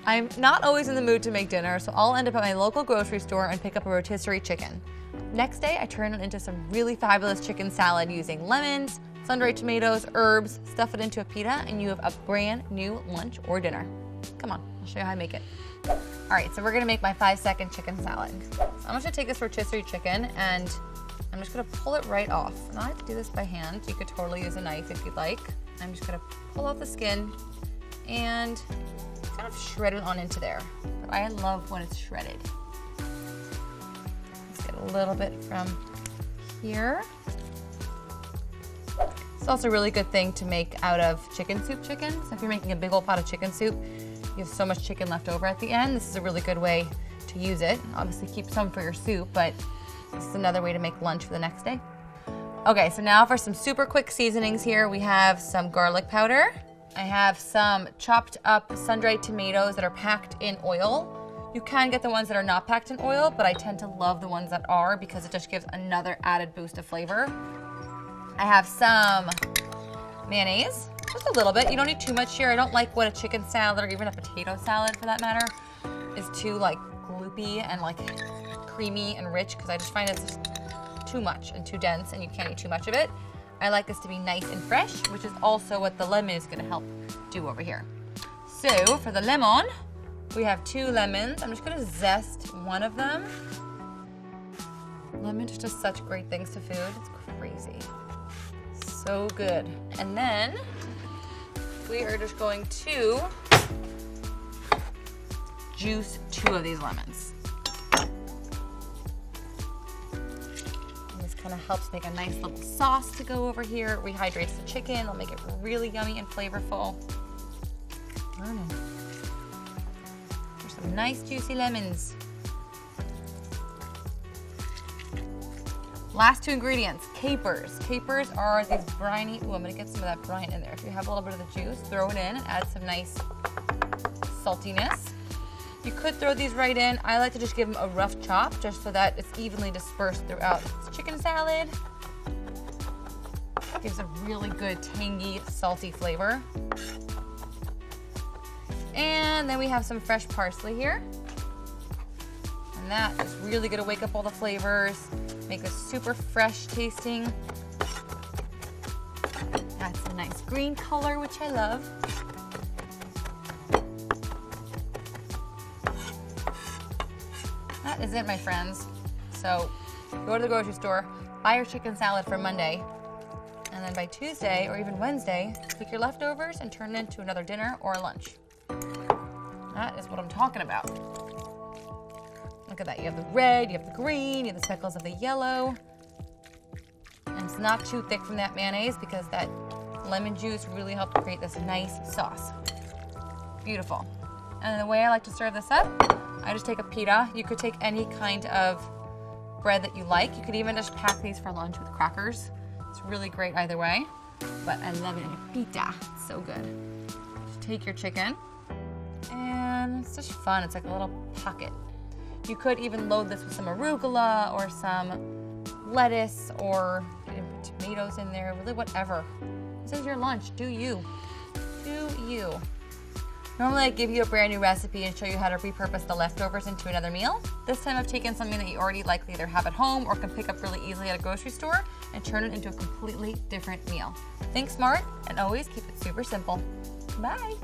I'm not always in the mood to make dinner, so I'll end up at my local grocery store and pick up a rotisserie chicken. Next day, I turn it into some really fabulous chicken salad using lemons, sun-dried tomatoes, herbs, stuff it into a pita, and you have a brand new lunch or dinner. Come on, I'll show you how I make it. All right, so we're gonna make my 5-second chicken salad. So I'm just gonna take this rotisserie chicken and I'm just gonna pull it right off. And I have to do this by hand. You could totally use a knife if you'd like. I'm just gonna pull off the skin and kind of shred it on into there. But I love when it's shredded. Let's get a little bit from here. It's also a really good thing to make out of chicken soup chicken. So if you're making a big old pot of chicken soup, you have so much chicken left over at the end, this is a really good way to use it. Obviously keep some for your soup, but this is another way to make lunch for the next day. Okay, so now for some super quick seasonings here, we have some garlic powder. I have some chopped up sun-dried tomatoes that are packed in oil. You can get the ones that are not packed in oil, but I tend to love the ones that are because it just gives another added boost of flavor. I have some mayonnaise, just a little bit. You don't need too much here. I don't like when a chicken salad or even a potato salad for that matter is too like gloopy and like creamy and rich because I just find it's just too much and too dense and you can't eat too much of it. I like this to be nice and fresh, which is also what the lemon is gonna help do over here. So for the lemon, we have 2 lemons. I'm just gonna zest one of them. Lemon just does such great things to food. It's crazy. So good. And then we are just going to juice 2 of these lemons. Kind of helps make a nice little sauce to go over here. It rehydrates the chicken. It'll make it really yummy and flavorful. There's some nice juicy lemons. Last 2 ingredients, capers. Capers are these briny, ooh, I'm gonna get some of that brine in there. If you have a little bit of the juice, throw it in and add some nice saltiness. You could throw these right in. I like to just give them a rough chop just so that it's evenly dispersed throughout this chicken salad. It gives a really good tangy, salty flavor. And then we have some fresh parsley here. And that is really gonna wake up all the flavors, make this super fresh tasting. Add some nice green color, which I love. That is it, my friends. So go to the grocery store, buy your chicken salad for Monday, and then by Tuesday or even Wednesday, take your leftovers and turn it into another dinner or a lunch. That is what I'm talking about. Look at that. You have the red, you have the green, you have the speckles of the yellow. And it's not too thick from that mayonnaise because that lemon juice really helped create this nice sauce. Beautiful. And the way I like to serve this up, I just take a pita. You could take any kind of bread that you like. You could even just pack these for lunch with crackers. It's really great either way, but I love it in a pita. It's so good. Just take your chicken, and it's just fun. It's like a little pocket. You could even load this with some arugula or some lettuce or put tomatoes in there, really whatever. This is your lunch. Do you. Do you. Normally I give you a brand new recipe and show you how to repurpose the leftovers into another meal. This time I've taken something that you already likely either have at home or can pick up really easily at a grocery store and turn it into a completely different meal. Think smart and always keep it super simple. Bye.